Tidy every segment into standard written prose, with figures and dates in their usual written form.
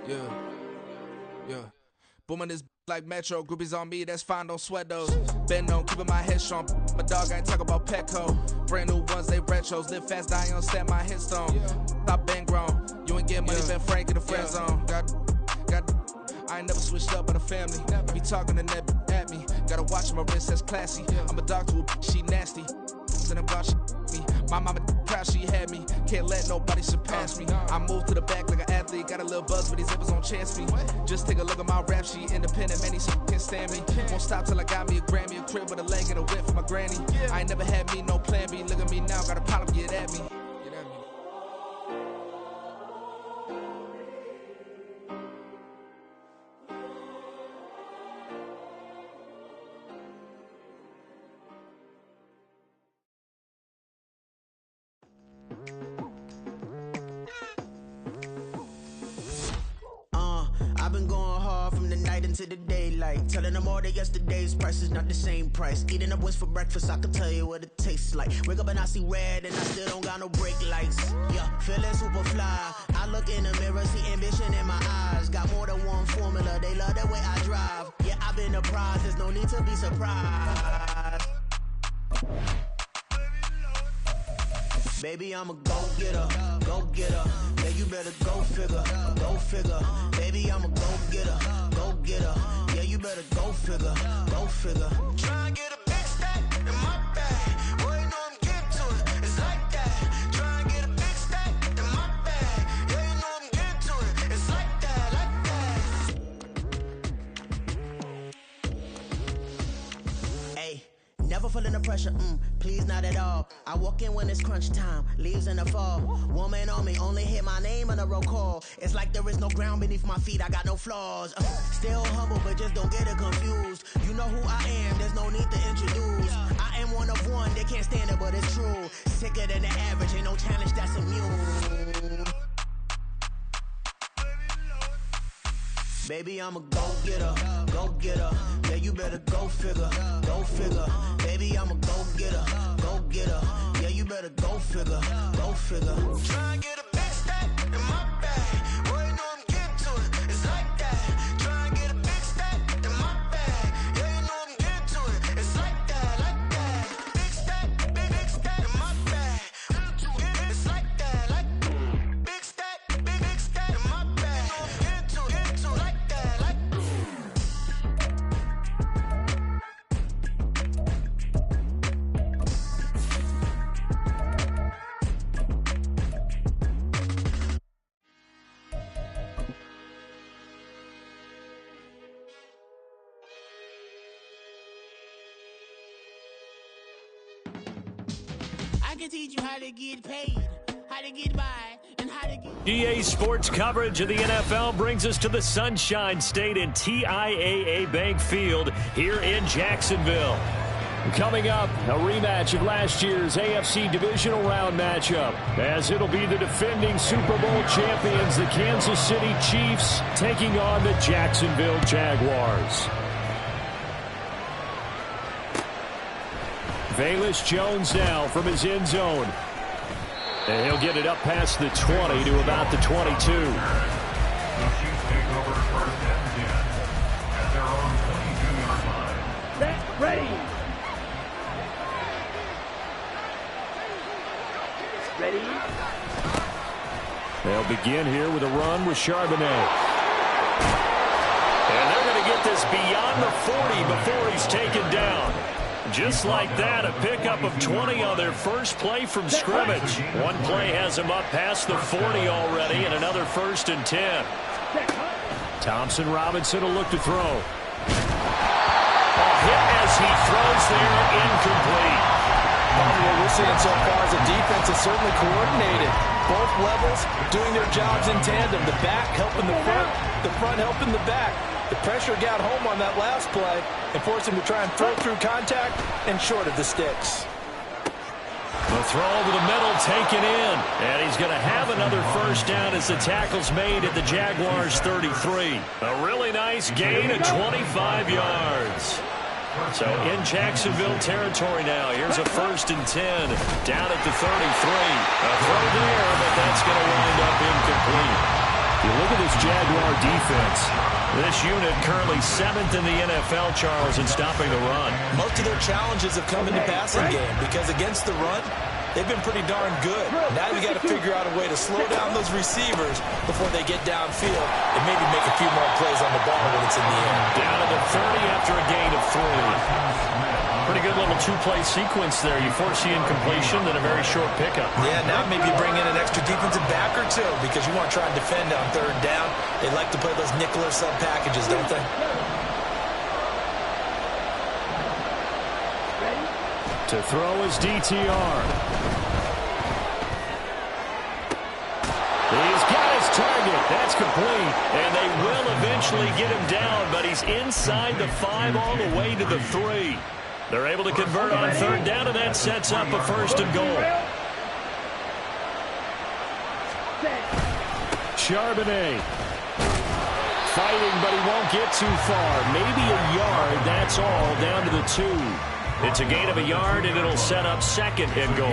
Yeah. Booming this like Metro, groupies on me, that's fine, don't sweat those. Been on, keeping my head strong. My dog, I ain't talking about Petco. Brand new ones, they retros. Live fast, die on set, my headstone. Stop been grown. You ain't get money, been Frank in the friend zone. I ain't never switched up on the family. Be talking to that at me. Gotta watch my wrist, that's classy. I'm a dog to a she nasty. And about she me. My mama proud she had me. Can't let nobody surpass me. I move to the back like an athlete. Got a little buzz, but these zippers on chance me. Just take a look at my rap sheet. Independent, man, these can't stand me. Won't stop till I got me a Grammy, a crib with a leg and a whip for my granny. I ain't never had me no plan B. Look at me now, got a problem, get at me. I've been going hard from the night into the daylight, telling them all that yesterday's price is not the same price. Eating up wings for breakfast, I can tell you what it tastes like. Wake up and I see red and I still don't got no brake lights. Yeah, feeling super fly. I look in the mirror, see ambition in my eyes. Got more than one formula, they love the way I drive. Yeah, I've been a prize, there's no need to be surprised. Baby, I'm a go-getter, go-getter. Yeah, you better go figure, go figure. Baby, I'm a go-getter, go-getter. Yeah, you better go figure, go figure. Try and get a big stack in my bag. Boy, you know I'm getting to it, it's like that. Try and get a big stack in my bag. Yeah, you know I'm getting to it, it's like that, Hey, never feeling the pressure, please not at all. I walk in when it's crunch time, leaves in the fall. Woman on me, only hit my name on a roll call. It's like there is no ground beneath my feet, I got no flaws. Still humble, but just don't get it confused. You know who I am, there's no need to introduce. I am one of one, they can't stand it, but it's true. Sicker than the average, ain't no challenge that's immune. Baby, I'm a go-getter, go-getter. Yeah, you better go figure, go figure. Baby, I'm a go-getter, go-getter. Yeah, you better go figure, go figure. Try and get a big stack in my bag. Boy, you know I'm getting to it, it's like that. Try and get a big stack in my bag. Yeah, you know I'm getting to it, it's like that, like that. Big stack, big stack in my bag. It's like that, like big stack, big stack in my bag. Get to it, like that, like. I can teach you how to get paid, how to get by, and how to get... EA Sports coverage of the NFL brings us to the Sunshine State in TIAA Bank Field here in Jacksonville. Coming up, a rematch of last year's AFC Divisional Round matchup, as it'll be the defending Super Bowl champions, the Kansas City Chiefs, taking on the Jacksonville Jaguars. Velus Jones now from his end zone. And he'll get it up past the 20 to about the 22. The Chiefs take over first and 10 at their own 22-yard line. Set, ready. Ready. They'll begin here with a run with Charbonnet. And they're going to get this beyond the 40 before he's taken down. Just like that, a pickup of 20 on their first play from scrimmage. One play has them up past the 40 already, and another 1st and 10. Thompson Robinson will look to throw. A hit as he throws there, incomplete. What we're seeing so far is the defense is certainly coordinated. Both levels doing their jobs in tandem. The back helping the front helping the back. The pressure got home on that last play and forced him to try and throw through contact and short of the sticks. The throw over the middle taken in. And he's going to have another first down as the tackle's made at the Jaguars' 33. A really nice gain of 25 yards. So in Jacksonville territory now. Here's a 1st and 10 down at the 33. A throw there, but that's going to wind up incomplete. You look at this Jaguar defense. This unit currently 7th in the NFL, Charles, in stopping the run. Most of their challenges have come in the passing game because against the run, they've been pretty darn good. Now you got to figure out a way to slow down those receivers before they get downfield and maybe make a few more plays on the ball when it's in the air. Down to the 30 after a gain of 3. Pretty good little two-play sequence there. You force the incompletion, then a very short pickup. Yeah, now maybe you bring in an extra defensive back or two because you want to try and defend on third down. They like to play those nickel or sub packages, don't they? To throw is DTR. He's got his target. That's complete. And they will eventually get him down, but he's inside the 5 all the way to the 3. They're able to convert on third down, and that sets up a 1st and goal. Charbonnet. Fighting, but he won't get too far. Maybe a yard, that's all, down to the 2. It's a gain of a yard, and it'll set up 2nd and goal.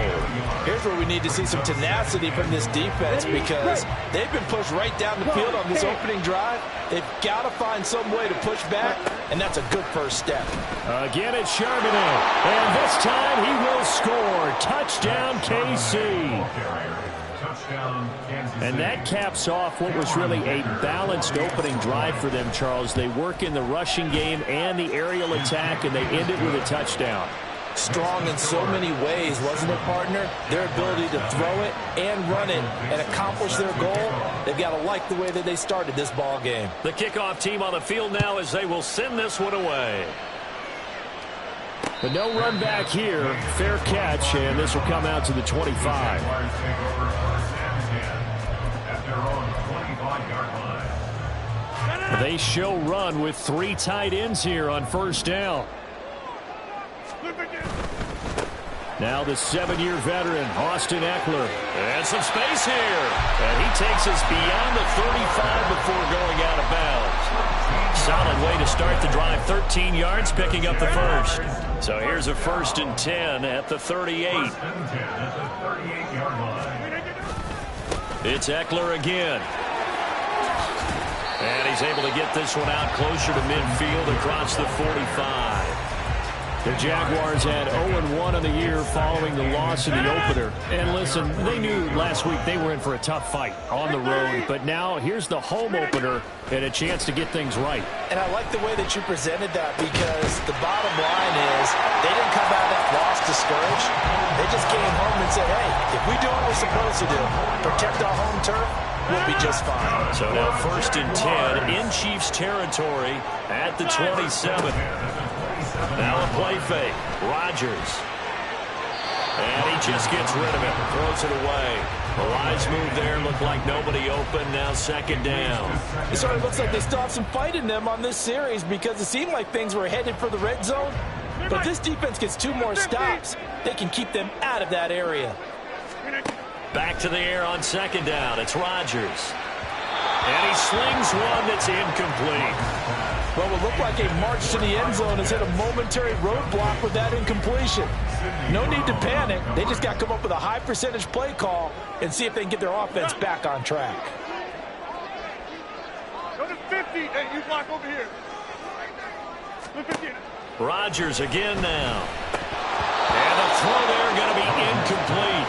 Here's where we need to see some tenacity from this defense because they've been pushed right down the field on this opening drive. They've got to find some way to push back, and that's a good first step. Again, it's Charbonnet, and this time he will score. Touchdown, KC. And that caps off what was really a balanced opening drive for them, Charles. They work in the rushing game and the aerial attack, and they end it with a touchdown. Strong in so many ways, wasn't it, partner? Their ability to throw it and run it and accomplish their goal, they've got to like the way that they started this ball game. The kickoff team on the field now as they will send this one away. But no run back here. Fair catch, and this will come out to the 25. They show run with 3 tight ends here on 1st down. Now the 7-year veteran, Austin Eckler. And some space here. And he takes us beyond the 35 before going out of bounds. Solid way to start the drive. 13 yards, picking up the 1st. So here's a 1st and 10 at the 38. It's Eckler again. And he's able to get this one out closer to midfield across the 45. The Jaguars had 0-1 on the year following the loss in the opener. And listen, they knew last week they were in for a tough fight on the road. But now here's the home opener and a chance to get things right. And I like the way that you presented that because the bottom line is they didn't come out of that loss discouraged. They just came home and said, hey, if we do what we're supposed to do, protect our home turf, we'll be just fine. So now 1st and 10 in Chiefs territory at the 27. Now a play fake. Rodgers. And he just gets rid of it. Throws it away. A wise move there. Looked like nobody open. Now 2nd down. It sort of looks like they still have some fight in them on this series because it seemed like things were headed for the red zone. But if this defense gets 2 more stops, they can keep them out of that area. Back to the air on 2nd down. It's Rodgers. And he slings one that's incomplete. Well, it looked like a march to the end zone has hit a momentary roadblock with that incompletion. No need to panic. They just got to come up with a high percentage play call and see if they can get their offense back on track. Go to 50. Hey, you block over here. Rodgers again now. And the throw there going to be incomplete.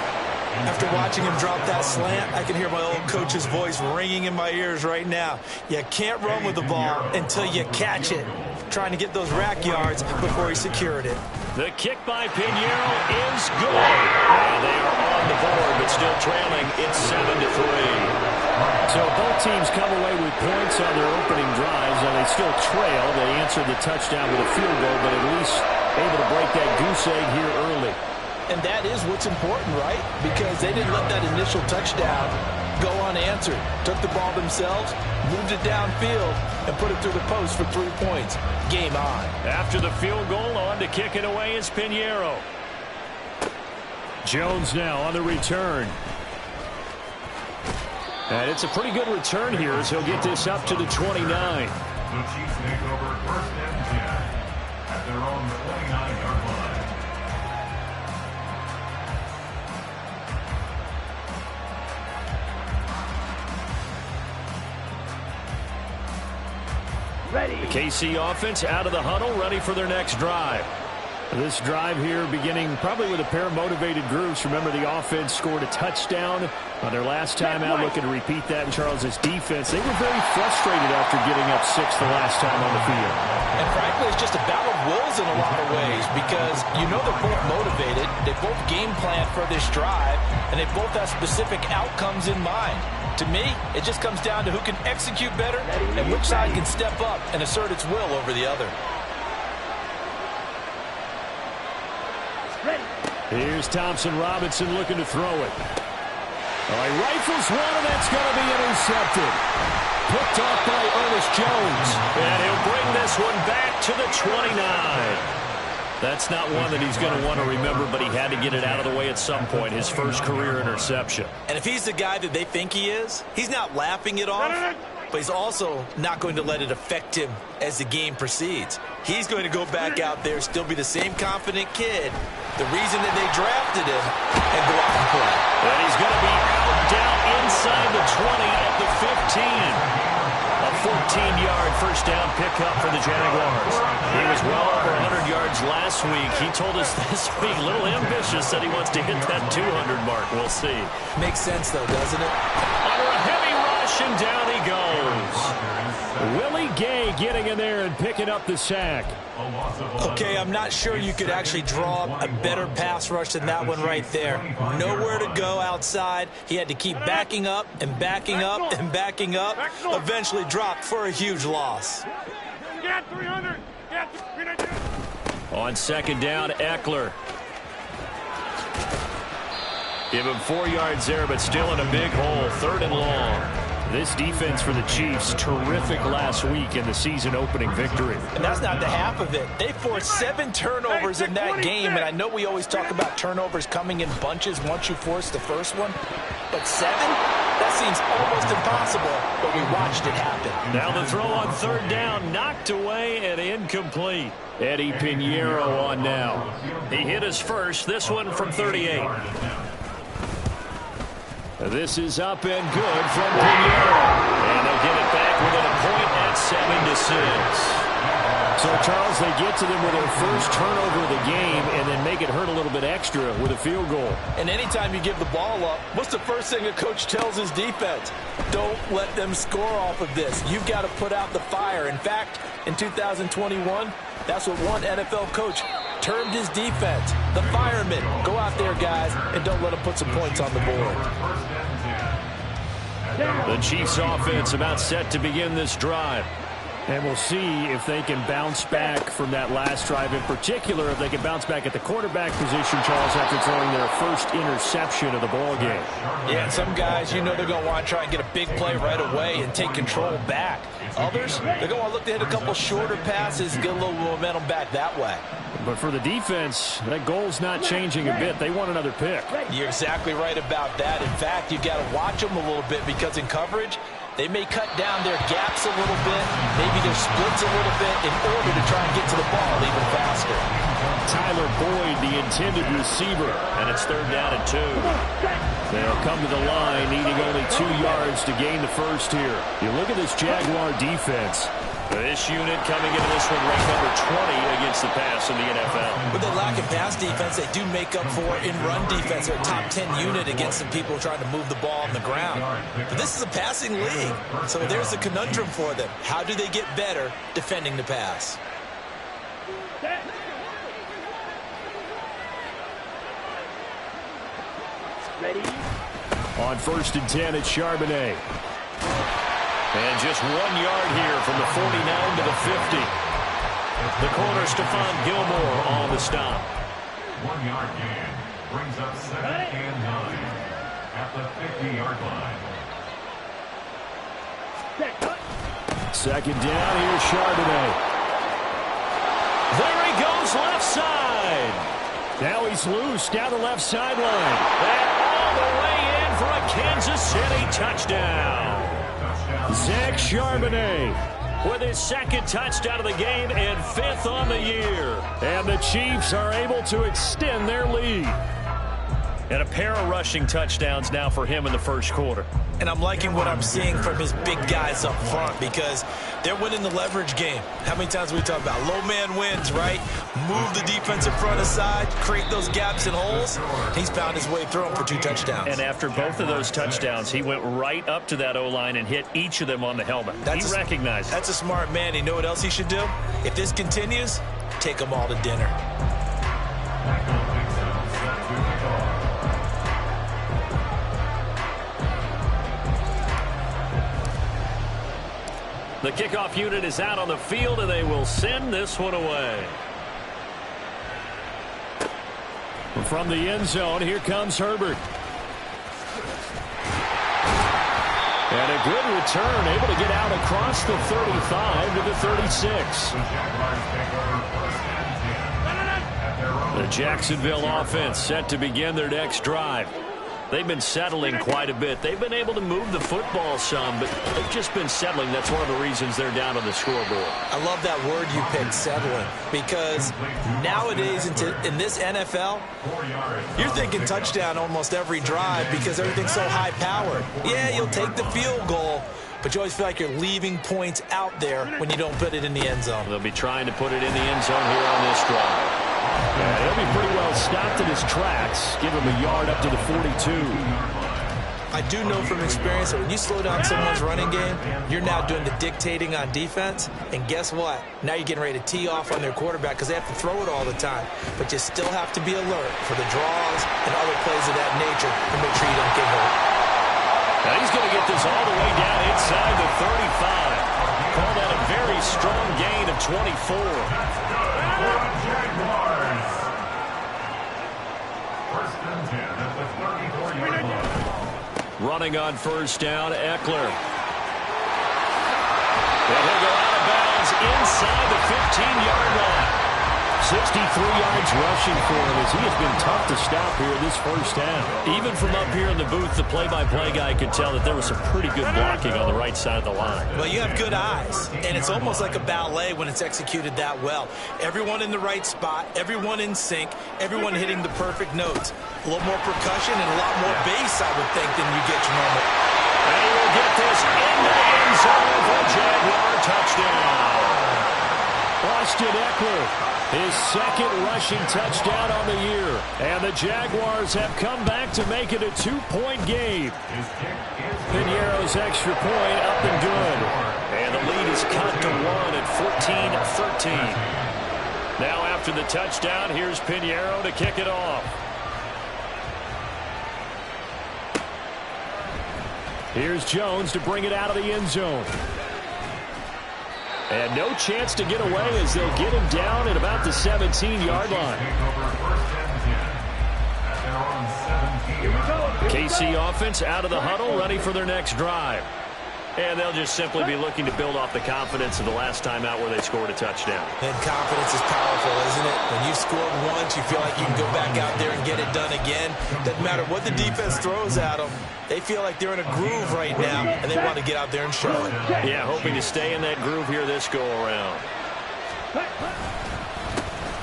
After watching him drop that slant, I can hear my old coach's voice ringing in my ears right now. You can't run with the ball until you catch it. Trying to get those rack yards before he secured it. The kick by Pioneerx is good. And they are on the board, but still trailing. It's 7-3. So both teams come away with points on their opening drives, and they still trail. They answered the touchdown with a field goal, but at least able to break that goose egg here early. And that is what's important, right? Because they didn't let that initial touchdown go unanswered. Took the ball themselves, moved it downfield, and put it through the post for 3 points. Game on. After the field goal, on to kick it away is Pioneerx. Jones now on the return. And it's a pretty good return here as he'll get this up to the 29. The Chiefs take over 1st and 10 at their own 29-yard line. The KC offense out of the huddle, ready for their next drive. This drive here beginning probably with a pair of motivated groups. Remember, the offense scored a touchdown on their last time out, looking to repeat that in Charles's defense. They were very frustrated after giving up 6 the last time on the field. And frankly, it's just a battle of wills in a lot of ways because you know they're both motivated. They both game plan for this drive, and they both have specific outcomes in mind. To me, it just comes down to who can execute better and which side can step up and assert its will over the other. Here's Thompson Robinson looking to throw it. All right, rifles one, and that's going to be intercepted. Picked off by Ernest Jones. And he'll bring this one back to the 29. That's not one that he's going to want to remember, but he had to get it out of the way at some point, his first career interception. And if he's the guy that they think he is, he's not laughing it off, but he's also not going to let it affect him as the game proceeds. He's going to go back out there, still be the same confident kid, the reason that they drafted him, and go out and play. And he's going to be out down inside the 20 at the 15. A 14-yard first down pickup for the Jaguars. He was well over 100 yards last week. He told us this week, a little ambitious, that he wants to hit that 200 mark. We'll see. Makes sense, though, doesn't it? Under a heavy rush, and down he goes. Willie Gay getting in there and picking up the sack. Okay, I'm not sure you could actually draw a better pass rush than that one right there. Nowhere to go outside. He had to keep backing up and backing up and backing up. Eventually dropped for a huge loss. Get 300. On second down, Eckler. Give him 4 yards there, but still in a big hole. 3rd and long. This defense for the Chiefs, terrific last week in the season opening victory. And that's not the half of it. They forced 7 turnovers in that game, and I know we always talk about turnovers coming in bunches once you force the first one, but 7? That seems almost impossible, but we watched it happen. Now the throw on 3rd down, knocked away and incomplete. Eddie Piniero on now. He hit his first, this one from 38. This is up and good from Piniero. And they'll get it back within a point at 7-6. So, Charles, they get to them with their first turnover of the game and then make it hurt a little bit extra with a field goal. And anytime you give the ball up, what's the first thing a coach tells his defense? Don't let them score off of this. You've got to put out the fire. In fact, in 2021, that's what one NFL coach termed his defense, the firemen. Go out there, guys, and don't let them put some points on the board. The Chiefs offense about set to begin this drive. And we'll see if they can bounce back from that last drive, in particular, if they can bounce back at the quarterback position, Charles, after throwing their first interception of the ball game. Yeah, and some guys, you know they're going to want to try and get a big play right away and take control back. Others, they're going to want to look to hit a couple shorter passes, get a little momentum back that way. But for the defense, that goal's not changing a bit. They want another pick. You're exactly right about that. In fact, you've got to watch them a little bit because in coverage, they may cut down their gaps a little bit, maybe their splits a little bit in order to try and get to the ball even faster. Tyler Boyd, the intended receiver, and it's 3rd down and 2. They'll come to the line, needing only 2 yards to gain the first here. You look at this Jaguar defense. This unit coming into this one ranked number 20 against the pass in the NFL. With the lack of pass defense, they do make up for in run defense. They're a top 10 unit against some people trying to move the ball on the ground. But this is a passing league, so there's a conundrum for them. How do they get better defending the pass? Ready? On 1st and 10, it's Charbonnet. And just 1 yard here from the 49 to the 50. The corner, Stephon Gilmore, on the stop. 1 yard gain brings up 2nd and 9 at the 50-yard line. 2nd down, here's Charbonnet. There he goes, left side. Now he's loose down the left sideline. And all the way in for a Kansas City touchdown. Zach Charbonnet with his 2nd touchdown of the game and 5th on the year. And the Chiefs are able to extend their lead. And a pair of rushing touchdowns now for him in the first quarter. And I'm liking what I'm seeing from his big guys up front because they're winning the leverage game. How many times we talk about low man wins, right? Move the defensive front aside, create those gaps and holes. He's found his way through them for 2 touchdowns. And after both of those touchdowns, he went right up to that O-line and hit each of them on the helmet. He recognized it. That's a smart man. You know what else he should do? If this continues, take them all to dinner. The kickoff unit is out on the field, and they will send this one away. From the end zone, here comes Herbert. And a good return, able to get out across the 35 to the 36. The Jacksonville offense set to begin their next drive. They've been settling quite a bit. They've been able to move the football some, but they've just been settling. That's one of the reasons they're down on the scoreboard. I love that word you picked, settling, because nowadays in this NFL, you're thinking touchdown almost every drive because everything's so high-powered. Yeah, you'll take the field goal, but you always feel like you're leaving points out there when you don't put it in the end zone. They'll be trying to put it in the end zone here on this drive. And he'll be pretty well stopped in his tracks. Give him a yard up to the 42. I do know from experience that when you slow down someone's running game, you're now doing the dictating on defense. And guess what? Now you're getting ready to tee off on their quarterback because they have to throw it all the time. But you still have to be alert for the draws and other plays of that nature to make sure you don't get hurt. Now he's going to get this all the way down inside the 35. Call that a very strong gain of 24. Running on first down, Eckler. And he'll go out of bounds inside the 15-yard line. 63 yards rushing for him as he has been tough to stop here this first half. Even from up here in the booth, the play-by-play guy could tell that there was some pretty good blocking on the right side of the line. Well, you have good eyes, and it's almost like a ballet when it's executed that well. Everyone in the right spot, everyone in sync, everyone hitting the perfect notes. A little more percussion and a lot more bass, I would think, than you get normally. And he will get this into the end zone for a Jaguar touchdown. Austin Eckler, his second rushing touchdown on the year. And the Jaguars have come back to make it a 2-point game. Pioneerx's extra point up and good. And the lead is cut to 1 at 14-13. Now after the touchdown, here's Pioneerx to kick it off. Here's Jones to bring it out of the end zone. And no chance to get away as they'll get him down at about the 17-yard line. KC offense out of the huddle, ready for their next drive. And they'll just simply be looking to build off the confidence of the last time out where they scored a touchdown. And confidence is powerful, isn't it? When you've scored once, you feel like you can go back out there and get it done again. Doesn't matter what the defense throws at them. They feel like they're in a groove right now, and they want to get out there and show it. Yeah, hoping to stay in that groove here this go-around.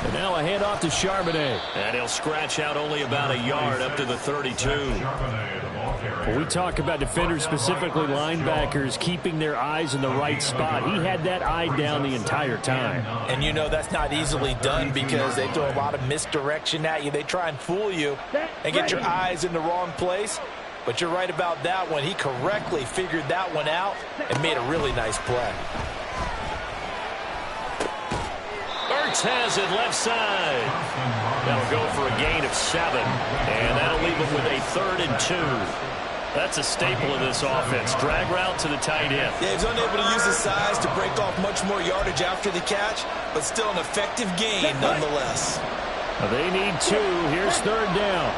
And now a handoff to Charbonnet. And he'll scratch out only about a yard up to the 32. When we talk about defenders, specifically linebackers, keeping their eyes in the right spot, he had that eye down the entire time. And you know that's not easily done because they throw a lot of misdirection at you. They try and fool you and get your eyes in the wrong place. But you're right about that one. He correctly figured that one out and made a really nice play. Ertz has it left side. That'll go for a gain of 7. And that'll leave him with a 3rd and 2. That's a staple of this offense. Drag route to the tight end. Yeah, he's unable to use his size to break off much more yardage after the catch, but still an effective gain nonetheless. They need 2. Here's 3rd down.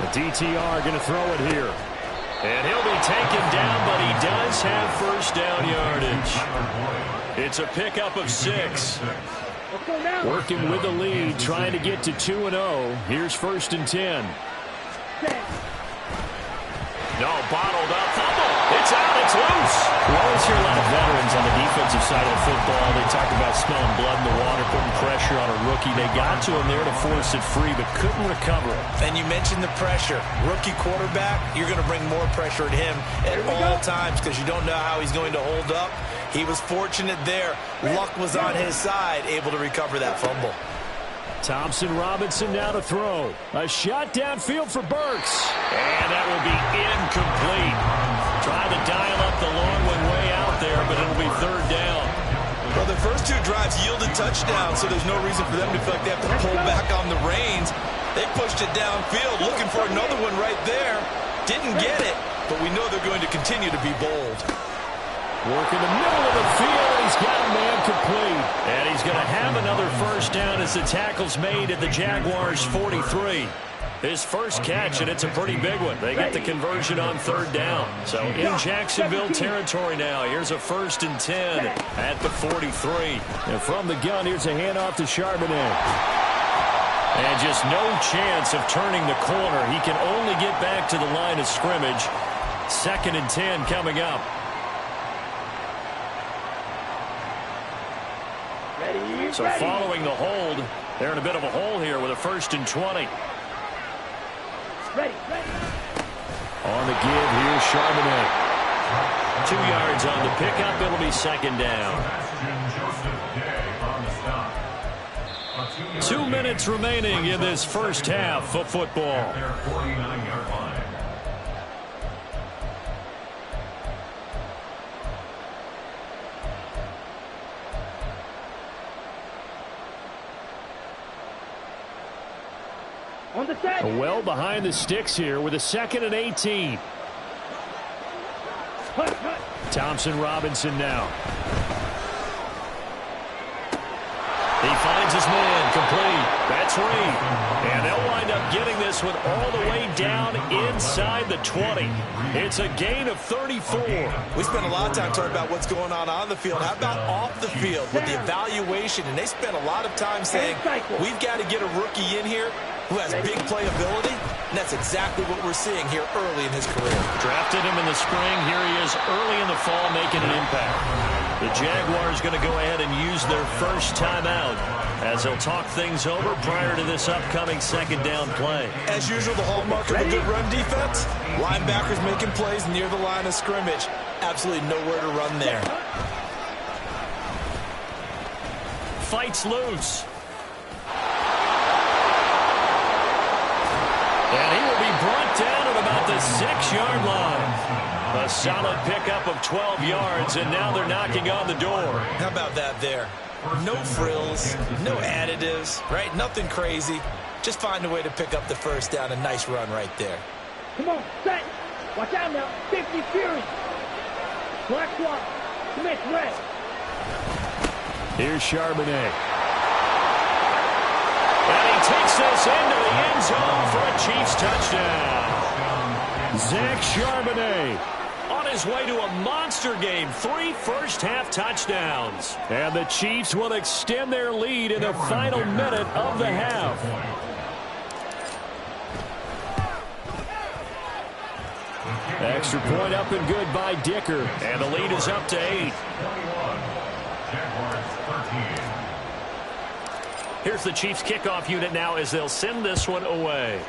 The DTR going to throw it here. And he'll be taken down, but he does have first down yardage. It's a pickup of 6. Working with the lead, trying to get to 2-0. Here's 1st and 10. No, bottled up. Fumble. It's out. It's loose. Well, always hear a lot of veterans on the defensive side of the football. They talk about smelling blood in the water, putting pressure on a rookie. They got to him there to force it free, but couldn't recover it. And you mentioned the pressure. Rookie quarterback, you're going to bring more pressure at him at all times because you don't know how he's going to hold up. He was fortunate there. Luck was on his side, able to recover that fumble. Thompson Robinson now to throw. A shot downfield for Burks. And that will be incomplete. Trying to dial up the long one way out there, but it'll be third down. Well, the first two drives yielded touchdowns, so there's no reason for them to feel like they have to pull back on the reins. They pushed it downfield, looking for another one right there. Didn't get it, but we know they're going to continue to be bold. Work in the middle of the field. He's got a man complete. And he's going to have another first down as the tackle's made at the Jaguars' 43. His first catch, and it's a pretty big one. They get the conversion on third down. So in Jacksonville territory now. Here's a 1st and 10 at the 43. And from the gun, here's a handoff to Charbonnet. And just no chance of turning the corner. He can only get back to the line of scrimmage. 2nd and 10 coming up. So following the hold, they're in a bit of a hole here with a 1st and 20. On the give, here's Charbonnet. 2 yards on the pickup. It'll be 2nd down. 2 minutes remaining in this first half of football. Well behind the sticks here with a 2nd and 18. Thompson Robinson now. He finds his man complete. That's Reed. And they'll wind up getting this one all the way down inside the 20. It's a gain of 34. We spent a lot of time talking about what's going on the field. How about off the field with the evaluation? And they spent a lot of time saying, we've got to get a rookie in here who has big playability, and that's exactly what we're seeing here early in his career. Drafted him in the spring. Here he is early in the fall making an impact. The Jaguars going to go ahead and use their first timeout as they'll talk things over prior to this upcoming 2nd down play. As usual, the hallmark of a good run defense, linebackers making plays near the line of scrimmage. Absolutely nowhere to run there. Fights loose. And he will be brought down at about the 6-yard line. A solid pickup of 12 yards, and now they're knocking on the door. How about that there? No frills, no additives, right? Nothing crazy. Just find a way to pick up the first down. A nice run right there. Come on, set. Watch out now. 50 Fury. Black swap. Commit red. Here's Charbonnet. And he takes this into the end zone for a Chiefs touchdown. Zach Charbonnet on his way to a monster game. 3 first-half touchdowns. And the Chiefs will extend their lead in the final minute of the half. Extra point up and good by Dicker. And the lead is up to 8. Here's the Chiefs kickoff unit now as they'll send this one away.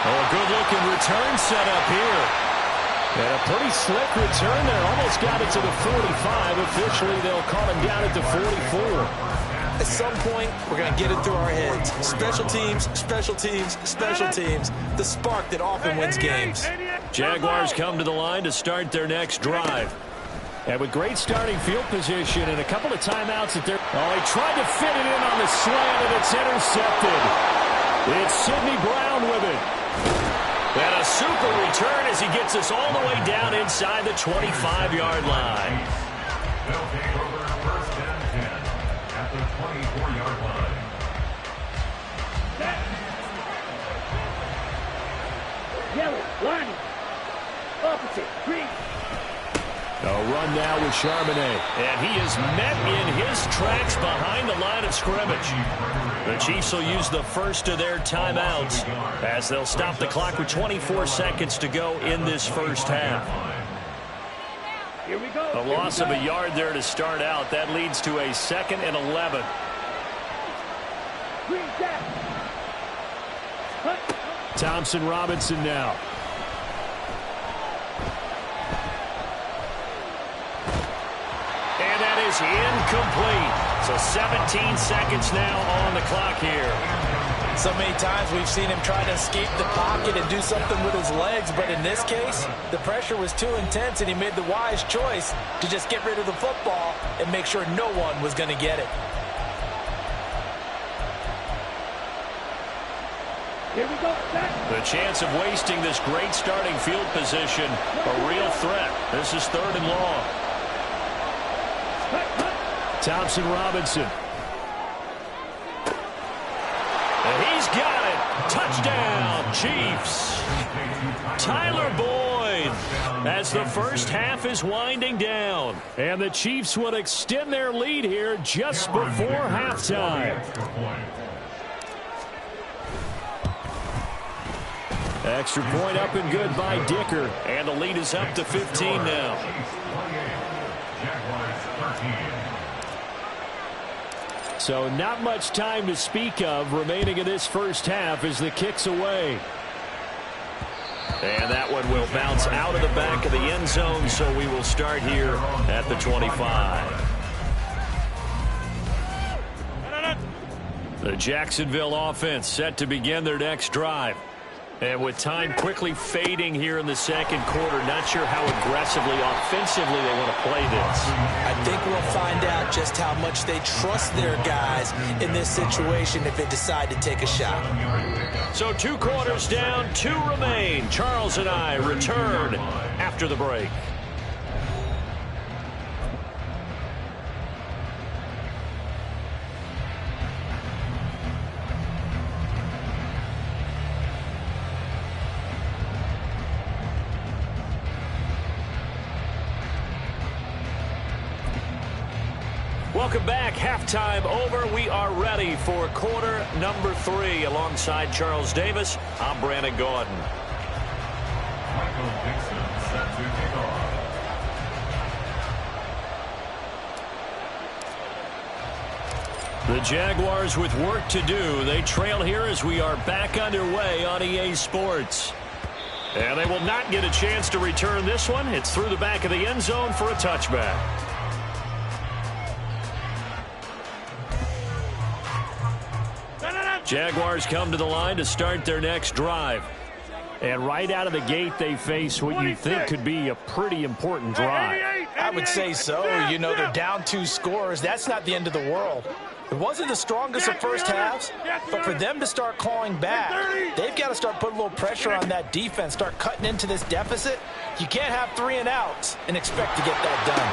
Oh, a good-looking return set up here. And a pretty slick return there. Almost got it to the 45. Officially, they'll call him down at the 44. At some point, we're going to get it through our heads. Special teams, special teams, special teams. The spark that often wins games. Jaguars come to the line to start their next drive. And with great starting field position and a couple of timeouts that they're... Oh, he tried to fit it in on the slant, and it's intercepted. It's Sidney Brown with it. And a super return as he gets us all the way down inside the 25-yard line. They'll take over 1st and 10 at the 24-yard line. Yellow, line. Opposite, green. A run now with Charbonnet. And he is met in his tracks behind the line of scrimmage. The Chiefs will use the first of their timeouts as they'll stop the clock with 24 seconds to go in this first half. Here we go. A loss of a yard there to start out. That leads to a 2nd and 11. Green jack. Thompson Robinson now. And that is incomplete. So 17 seconds now on the clock here. So many times we've seen him try to escape the pocket and do something with his legs, but in this case, the pressure was too intense and he made the wise choice to just get rid of the football and make sure no one was going to get it. Here we go. The chance of wasting this great starting field position, a real threat. This is 3rd and long. Thompson Robinson. And he's got it. Touchdown, Chiefs. Tyler Boyd as the first half is winding down. And the Chiefs will extend their lead here just before halftime. Extra point up and good by Dicker. And the lead is up to 15 now. So not much time to speak of remaining in this first half as the kick's away. And that one will bounce out of the back of the end zone, so we will start here at the 25. The Jacksonville offense set to begin their next drive. And with time quickly fading here in the second quarter, not sure how aggressively, offensively they want to play this. I think we'll find out just how much they trust their guys in this situation if they decide to take a shot. So 2 quarters down, 2 remain. Charles and I return after the break. Welcome back. Halftime over. We are ready for quarter number 3. Alongside Charles Davis, I'm Brandon Gordon. Michael Dixon set to kick off. The Jaguars with work to do. They trail here as we are back underway on EA Sports. And they will not get a chance to return this one. It's through the back of the end zone for a touchback. Jaguars come to the line to start their next drive. And right out of the gate, they face what you think could be a pretty important drive. I would say so. You know, they're down 2 scores. That's not the end of the world. It wasn't the strongest of first halves, but for them to start clawing back, they've got to start putting a little pressure on that defense, start cutting into this deficit. You can't have 3 and outs and expect to get that done.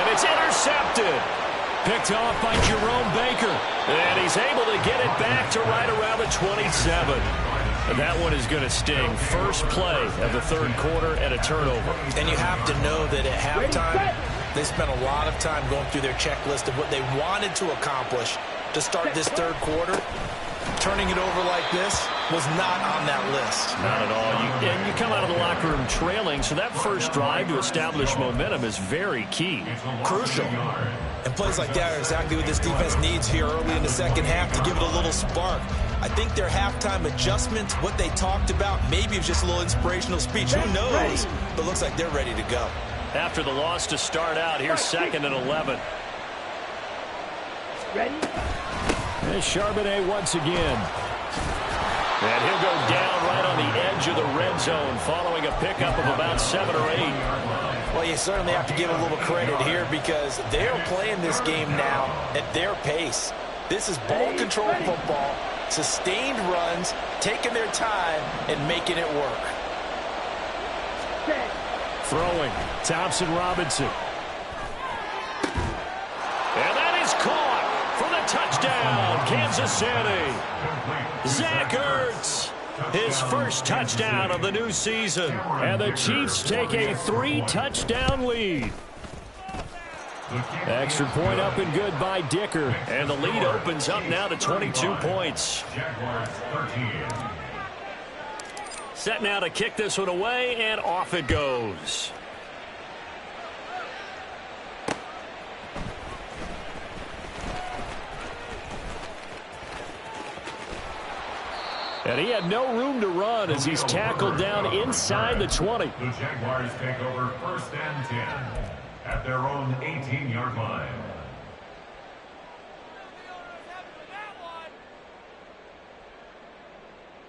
And it's intercepted. Picked off by Jerome Baker. And he's able to get it back to right around the 27. And that one is going to sting. First play of the 3rd quarter and a turnover. And you have to know that at halftime, they spent a lot of time going through their checklist of what they wanted to accomplish to start this 3rd quarter. Turning it over like this was not on that list. Not at all. And you come out of the locker room trailing, so that first drive to establish momentum is very key. Crucial. And plays like that are exactly what this defense needs here early in the second half to give it a little spark. I think their halftime adjustments, what they talked about, maybe it's just a little inspirational speech. Who knows? But it looks like they're ready to go. After the loss to start out, here's 2nd and 11. Ready? And Charbonnet once again. And he'll go down right on the edge of the red zone following a pickup of about 7 or 8. Well, you certainly have to give a little credit here because they're playing this game now at their pace. This is ball control football, sustained runs, taking their time, and making it work. Throwing, Thompson Robinson. And that is caught for the touchdown, Kansas City. Zach Ertz his first touchdown of the new season. And the Chiefs take a 3-touchdown lead. Extra point up and good by Dicker. And the lead opens up now to 22 points. Set now to kick this one away, and off it goes. And he had no room to run as he's tackled down inside the 20. The Jaguars take over 1st and 10 at their own 18-yard line.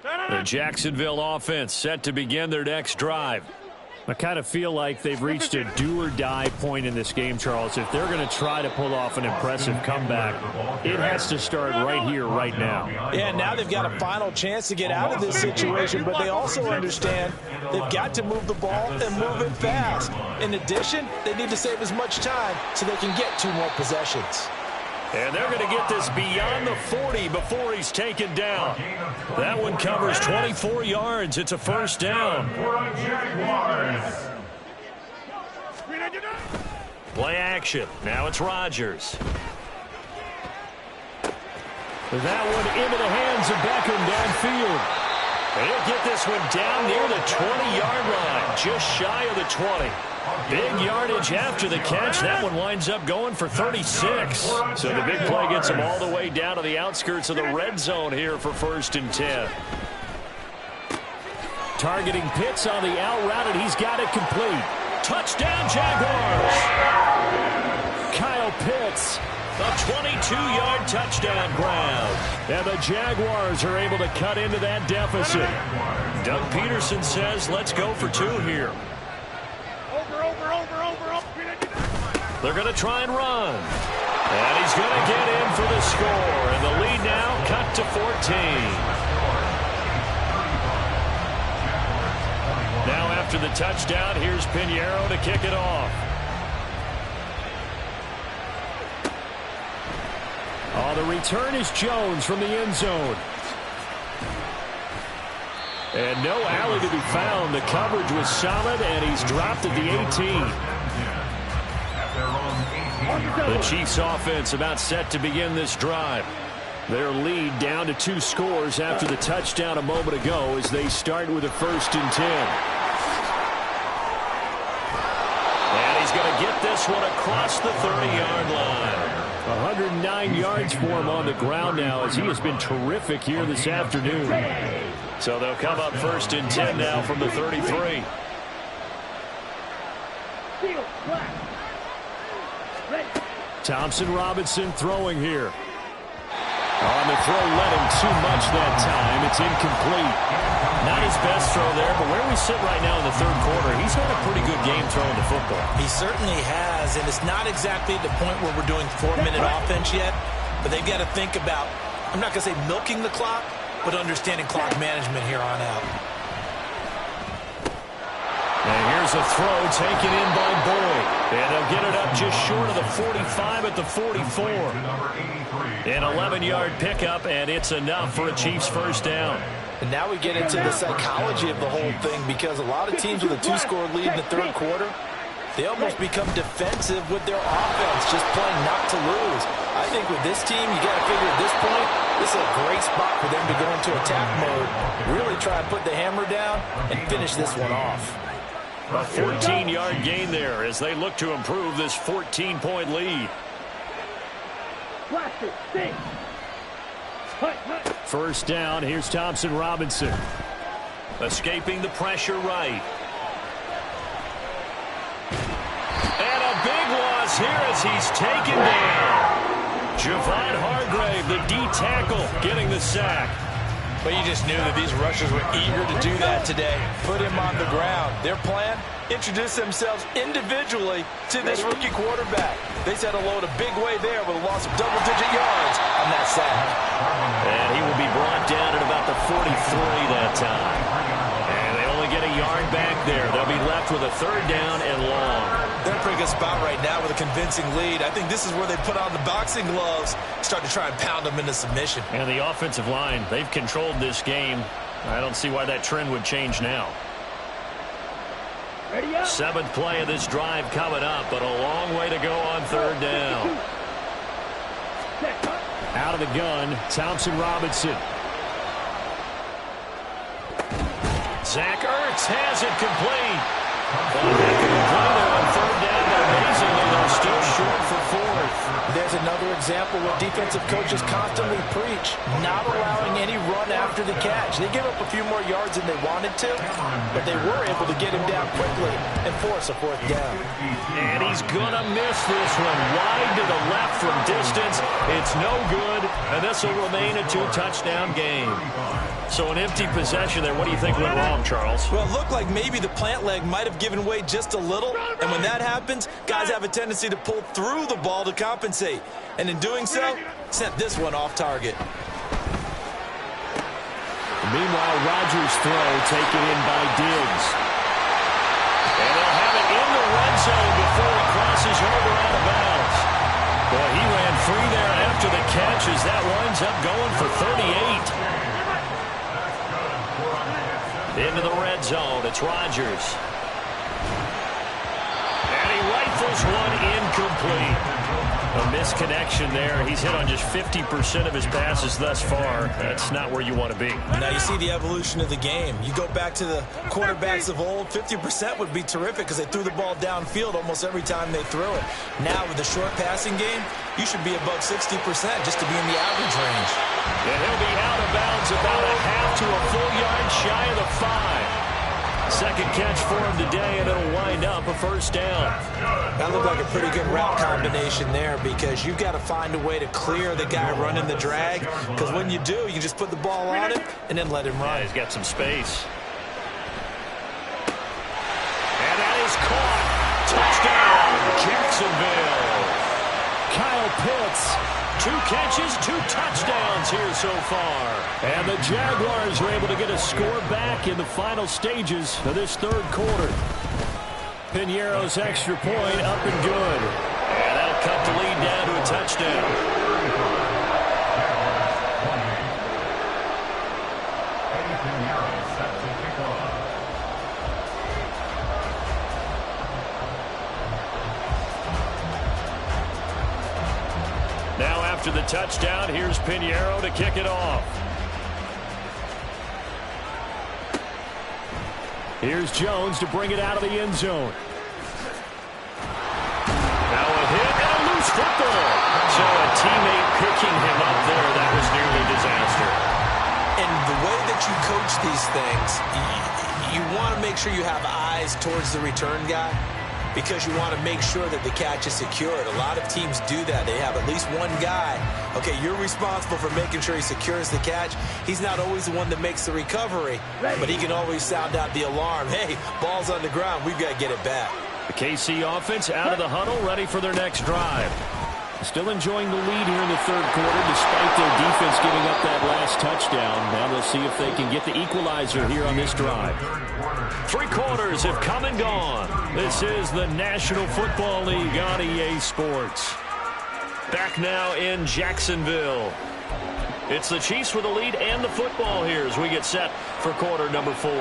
The Jacksonville offense set to begin their next drive. I kind of feel like they've reached a do-or-die point in this game, Charles. If they're going to try to pull off an impressive comeback, it has to start right here, right now. Yeah, now they've got a final chance to get out of this situation, but they also understand they've got to move the ball and move it fast. In addition, they need to save as much time so they can get 2 more possessions. And they're going to get this beyond the 40 before he's taken down. That one covers 24 yards. It's a first down. Play action. Now it's Rodgers. That one into the hands of Beckham downfield. And he'll get this one down near the 20-yard line, just shy of the 20. Big yardage after the catch. That one winds up going for 36. So the big play gets him all the way down to the outskirts of the red zone here for 1st and 10. Targeting Pitts on the out route, and he's got it complete. Touchdown, Jaguars! Kyle Pitts, a 22-yard touchdown grab. And the Jaguars are able to cut into that deficit. Doug Peterson says, let's go for 2 here. They're going to try and run. And he's going to get in for the score. And the lead now cut to 14. Now after the touchdown, here's Pioneerx to kick it off. Oh, the return is Jones from the end zone. And no alley to be found. The coverage was solid, and he's dropped at the 18. The Chiefs offense about set to begin this drive. Their lead down to 2 scores after the touchdown a moment ago as they start with a 1st and 10. And he's going to get this one across the 30-yard line. 109 yards for him on the ground now as he has been terrific here this afternoon. So they'll come up 1st and 10 now from the 33. Thompson Robinson throwing here. On the throw, led him too much that time. It's incomplete. Not his best throw there, but where we sit right now in the 3rd quarter, he's had a pretty good game throwing the football. He certainly has, and it's not exactly the point where we're doing 4-minute offense yet, but they've got to think about, I'm not going to say milking the clock, but understanding clock management here on out. And here's a throw taken in by Boyd. And they'll get it up just short of the 45 at the 44. An 11-yard pickup, and it's enough for a Chiefs first down. And now we get into the psychology of the whole thing, because a lot of teams with a 2-score lead in the 3rd quarter, they almost become defensive with their offense, just playing not to lose. I think with this team, you got to figure at this point, this is a great spot for them to go into attack mode, really try and put the hammer down and finish this one off. A 14-yard gain there as they look to improve this 14-point lead. First down, here's Thompson Robinson. Escaping the pressure right. And a big loss here as he's taken down. Javon Hargrave, the D-tackle, getting the sack. But you just knew that these rushers were eager to do that today. Put him on the ground. Their plan, introduce themselves individually to this rookie quarterback. They set a load a big way there with a loss of double-digit yards on that sack. And he will be brought down at about the 43 that time. And they only get a yard back there. They'll be left with a 3rd down and long. They're in a pretty good spot right now with a convincing lead. I think this is where they put on the boxing gloves, start to try and pound them into submission. And the offensive line, they've controlled this game I don't see why that trend would change now. Ready up. 7th play of this drive coming up, but a long way to go on 3rd down. Out of the gun, Thompson Robinson. Zach Ertz has it complete. Well, they can play there on 3rd down, but amazingly, they're still short for 4th. There's another example where defensive coaches constantly preach, not allowing any run after the catch. They give up a few more yards than they wanted to, but they were able to get him down quickly and force a 4th down. And he's going to miss this one. Wide to the left from distance. It's no good, and this will remain a 2-touchdown game. So an empty possession there. What do you think went wrong, Charles? Well, it looked like maybe the plant leg might have given way just a little, and when that happens, guys have a tendency to pull through the ball to compensate, and in doing so, sent this one off target. Meanwhile, Rodgers' throw taken in by Diggs. And they'll have it in the red zone before it crosses over out of bounds. Boy, he ran free there after the catch as that winds up going for 38. Into the red zone, it's Rodgers. And he rifles one incomplete. A misconnection there. He's hit on just 50% of his passes thus far. That's not where you want to be. Now you see the evolution of the game. You go back to the quarterbacks of old, 50% would be terrific because they threw the ball downfield almost every time they threw it. Now with the short passing game, you should be above 60% just to be in the average range. And he'll be out of bounds about a half to a full yard shy of the 5. Second catch for him today, and it'll wind up a 1st down. That looked like a pretty good route combination there because you've got to find a way to clear the guy running the drag, because when you do, you just put the ball on him and then let him run. Yeah, he's got some space. And that is caught. Touchdown, Jacksonville. Kyle Pitts. 2 catches, 2 touchdowns here so far. And the Jaguars are able to get a score back in the final stages of this 3rd quarter. Pioneerx extra point up and good. And that'll cut the lead down to a touchdown. Now after the touchdown, here's Pioneerx to kick it off. Here's Jones to bring it out of the end zone. Now a hit and a loose football. So a teammate picking him up there, that was nearly a disaster. And the way that you coach these things, you want to make sure you have eyes towards the return guy, because you want to make sure that the catch is secured. A lot of teams do that. They have at least one guy. Okay, you're responsible for making sure he secures the catch. He's not always the one that makes the recovery, but he can always sound out the alarm. Hey, ball's on the ground. We've got to get it back. The KC offense out of the huddle, ready for their next drive. Still enjoying the lead here in the 3rd quarter, despite their defense giving up that last touchdown. Now they'll see if they can get the equalizer here on this drive. 3 quarters have come and gone. This is the National Football League on EA Sports. Back now in Jacksonville. It's the Chiefs with the lead and the football here as we get set for quarter number 4.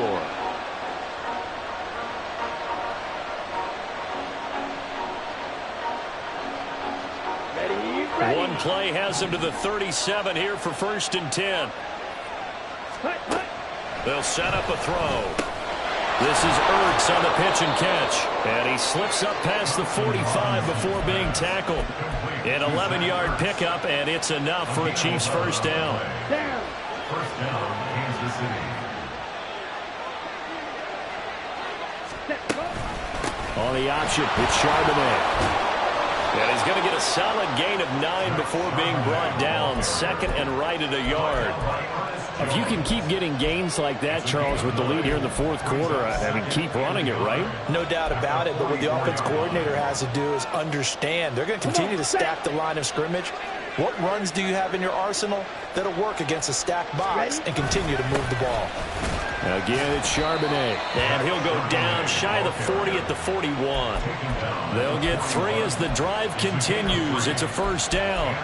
One play has them to the 37 here for 1st and 10. They'll set up a throw. This is Ertz on the pitch and catch. And he slips up past the 45 before being tackled. An 11-yard pickup, and it's enough for a Chiefs 1st down. First down, Kansas City. On the option, it's Charbonnet. And he's going to get a solid gain of 9 before being brought down. 2nd and right at a yard. If you can keep getting gains like that, Charles, with the lead here in the 4th quarter, I mean, keep running it, right? No doubt about it, but what the offense coordinator has to do is understand. They're going to continue to stack the line of scrimmage. What runs do you have in your arsenal that'll work against a stacked box and continue to move the ball? Again, it's Charbonnet. And he'll go down shy of the 40 at the 41. They'll get 3 as the drive continues. It's a 1st down.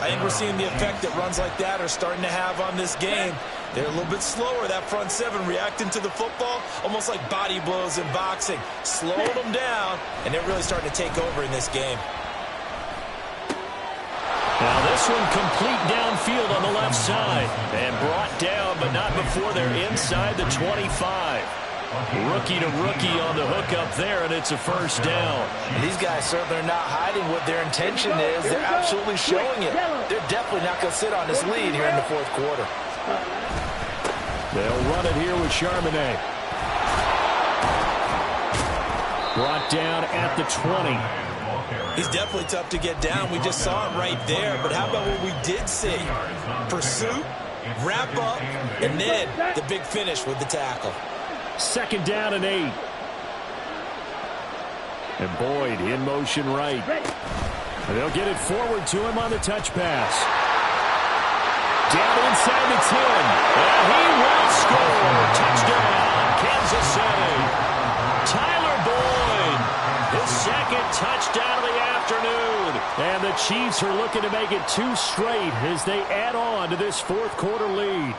I think we're seeing the effect that runs like that are starting to have on this game. They're a little bit slower, that front seven, reacting to the football, almost like body blows in boxing. Slowing them down, and they're really starting to take over in this game. Now this one complete downfield on the left side. And brought down, but not before they're inside the 25. Rookie to rookie on the hook up there, and it's a first down. And these guys certainly are not hiding what their intention is. They're absolutely showing it. They're definitely not going to sit on this lead here in the fourth quarter. They'll run it here with Charbonnet. Brought down at the 20. He's definitely tough to get down. We just saw it right there. But how about what we did see? Pursuit, wrap up, and then the big finish with the tackle. Second down and 8. And Boyd in motion right. And they'll get it forward to him on the touch pass. Down inside the 10. And he will score. Touchdown, Kansas City. Tyler Boyd, his second touchdown of the afternoon. And the Chiefs are looking to make it 2 straight as they add on to this fourth quarter lead.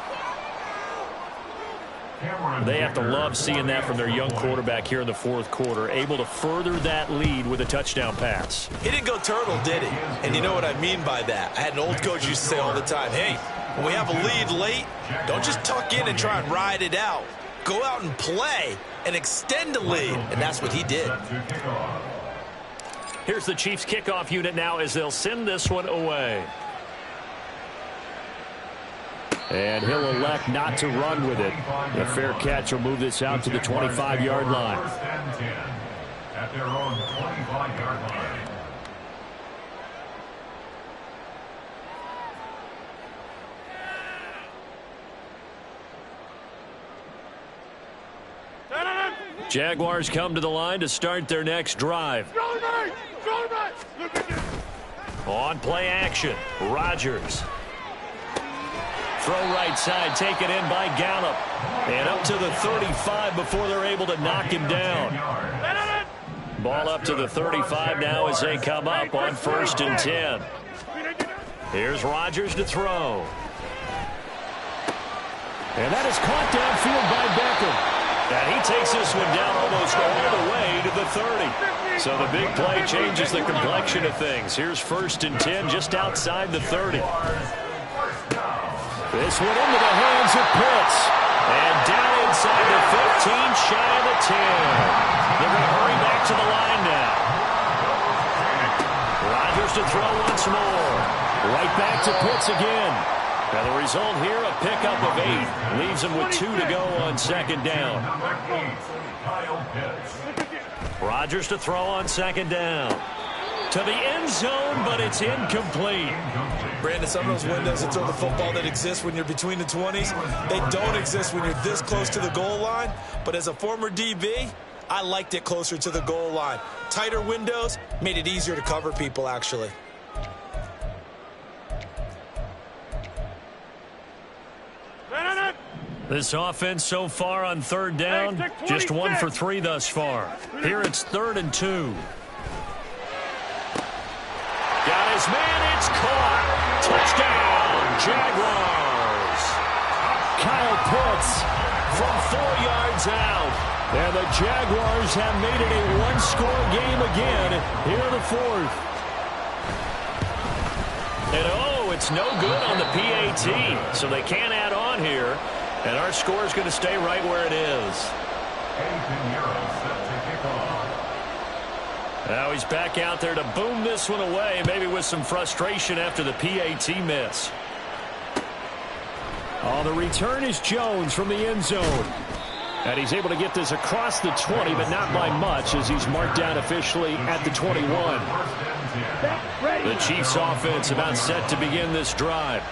They have to love seeing that from their young quarterback here in the fourth quarter, able to further that lead with a touchdown pass. He didn't go turtle, did he? And you know what I mean by that. I had an old coach used to say all the time, hey, when we have a lead late, don't just tuck in and try and ride it out. Go out and play and extend the lead. And that's what he did. Here's the Chiefs kickoff unit now as they'll send this one away. And he'll elect not to run with it. A fair catch will move this out to the 25-yard line. First and 10 at their own 25-yard line. Jaguars come to the line to start their next drive. On play action, Rodgers. Throw right side, taken in by Gallup. And up to the 35 before they're able to knock him down. Ball up to the 35 now as they come up on 1st and 10. Here's Rodgers to throw. And that is caught downfield by Beckham. And he takes this one down almost all the way to the 30. So the big play changes the complexion of things. Here's 1st and 10 just outside the 30. This one into the hands of Pitts. And down inside the 15, shy of the 10. They're going to hurry back to the line now. Rodgers to throw once more. Right back to Pitts again. And the result here, a pickup of 8. Leaves him with 2 to go on 2nd down. Rodgers to throw on 2nd down. To the end zone, but it's incomplete. Brandon, some of those windows to throw the football that exist when you're between the 20s, they don't exist when you're this close to the goal line. But as a former DB, I liked it closer to the goal line. Tighter windows made it easier to cover people, actually. This offense so far on 3rd down, just 1 for 3 thus far. Here it's 3rd and 2. Got his man, it's caught. Touchdown, Jaguars. Kyle Pitts from 4 yards out. And the Jaguars have made it a 1-score game again here in the 4th. And it's no good on the PAT, so they can't add on here. And our score is going to stay right where it is. Now he's back out there to boom this one away, maybe with some frustration after the PAT miss. On the return is Jones from the end zone. And he's able to get this across the 20, but not by much as he's marked down officially at the 21. The Chiefs offense about set to begin this drive.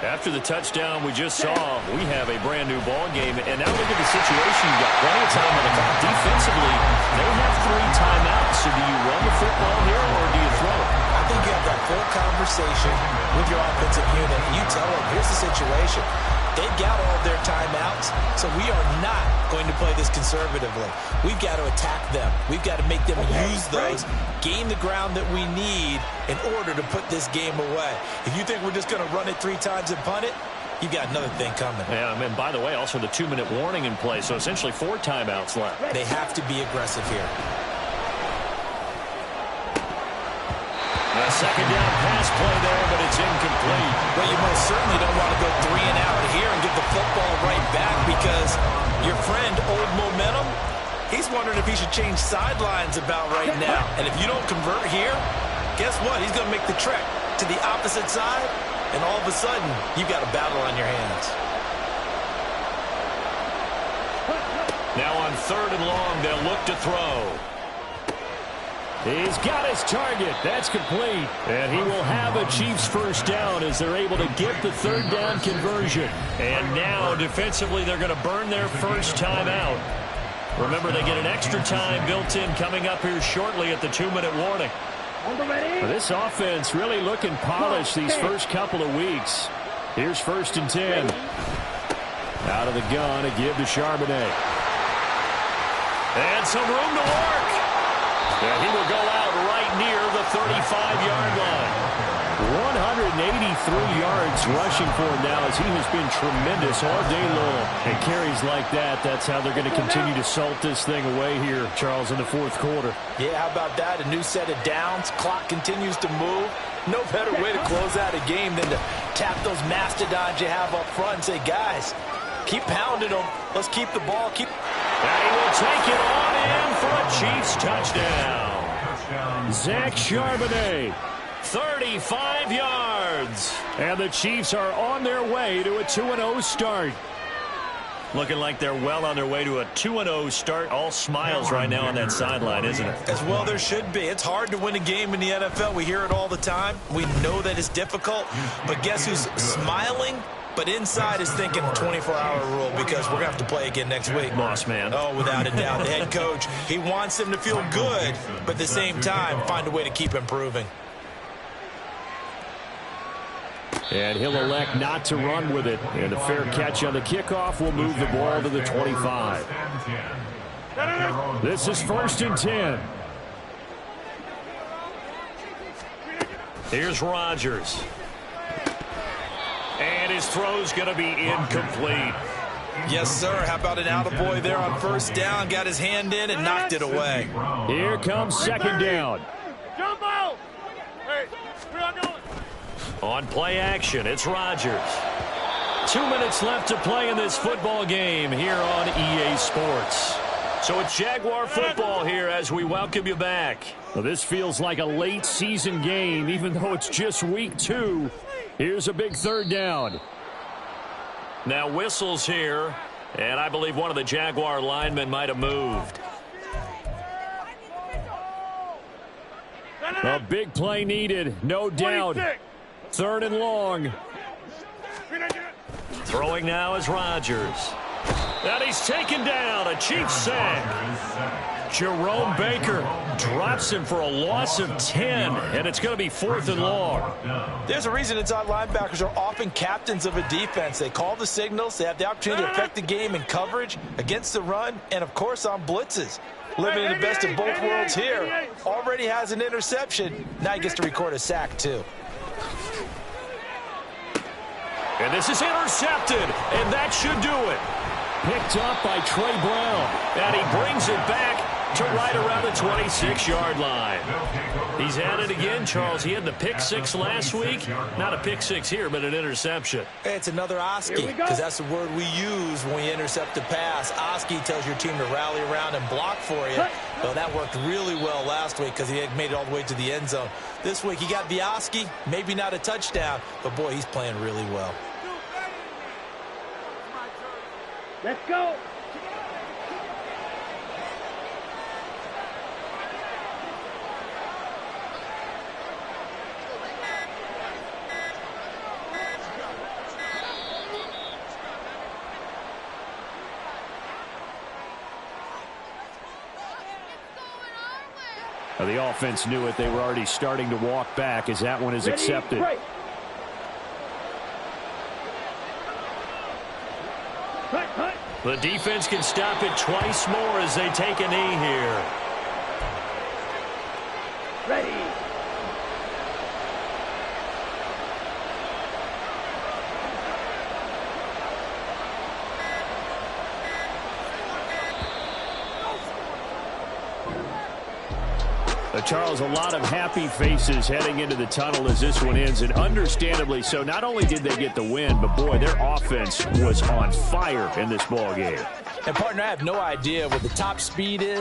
After the touchdown we just saw, we have a brand new ball game. And now look at the situation. You got plenty of time on the clock. Defensively, they have 3 timeouts. So do you run the football here or do you throw it? I think you have that full conversation with your offensive unit. And you tell them, here's the situation. They've got all of their timeouts, so we are not going to play this conservatively. We've got to attack them. We've got to make them use those, gain the ground that we need in order to put this game away. If you think we're just going to run it 3 times and punt it, you got another thing coming. Yeah, and by the way, also the 2-minute warning in play, so essentially 4 timeouts left. They have to be aggressive here. A second down pass play there, but it's incomplete. Well, you most certainly don't want to go 3 and out here and get the football right back because your friend, Old Momentum, he's wondering if he should change sidelines about right now. And if you don't convert here, guess what? He's going to make the trek to the opposite side, and all of a sudden, you got a battle on your hands. Now on 3rd and long, they'll look to throw. He's got his target. That's complete. And he will have a Chiefs first down as they're able to get the 3rd down conversion. And now, defensively, they're going to burn their first time out. Remember, they get an extra time built in coming up here shortly at the 2-minute warning. This offense really looking polished these first couple of weeks. Here's 1st and 10. Out of the gun, a give to Charbonnet. And some room to work. And he will go out right near the 35-yard line. 183 yards rushing for him now as he has been tremendous all day long. And carries like that, that's how they're going to continue to salt this thing away here, Charles, in the 4th quarter. Yeah, how about that? A new set of downs. Clock continues to move. No better way to close out a game than to tap those mastodons you have up front and say, guys, keep pounding them. Let's keep the ball. And he will take it on in for a Chiefs touchdown. Zach Charbonnet, 35 yards. And the Chiefs are on their way to a 2-0 start. Looking like they're well on their way to a 2-0 start. All smiles right now on that sideline, isn't it? As well there should be. It's hard to win a game in the NFL. We hear it all the time. We know that it's difficult. But guess who's smiling? But inside is thinking 24-hour rule because we're going to have to play again next week. Boss man. Oh, without a doubt. The head coach, he wants them to feel good, but at the same time, find a way to keep improving. And he'll elect not to run with it. And a fair catch on the kickoff will move the ball to the 25. This is 1st and 10. Here's Rodgers. And his throw's going to be incomplete. Yes, sir. How about an attaboy there on 1st down? Got his hand in and knocked it away. Here comes 2nd down. Jump out! Hey, where y'all going? On play action, it's Rodgers. 2 minutes left to play in this football game here on EA Sports. So it's Jaguar football here as we welcome you back. Well, this feels like a late season game, even though it's just week 2. Here's a big 3rd down. Now whistles here, and I believe one of the Jaguar linemen might have moved. A big play needed, no doubt. 3rd and long. Throwing now is Rodgers. And he's taken down, a Chiefs sack. Jerome Baker drops him for a loss of 10, and it's going to be 4th and long. There's a reason inside linebackers are often captains of a defense. They call the signals. They have the opportunity to affect the game in coverage, against the run, and, of course, on blitzes. Living in the best of both worlds here. Already has an interception. Now he gets to record a sack, too. And this is intercepted, and that should do it. Picked up by Trey Brown, and he brings it back to right around the 26-yard line. He's at it again, Charles. He had the pick 6 last week. Not a pick 6 here, but an interception. It's another Oski, because that's the word we use when we intercept a pass. Oski tells your team to rally around and block for you. Well, that worked really well last week because he had made it all the way to the end zone. This week he got the Oski, maybe not a touchdown, but boy, he's playing really well. Let's go. Well, the offense knew it. They were already starting to walk back as that one is accepted. Break. Cut. The defense can stop it twice more as they take a knee here. Ready. Charles, a lot of happy faces heading into the tunnel as this one ends, and understandably so. Not only did they get the win, but, boy, their offense was on fire in this ball game. And, partner, I have no idea what the top speed is.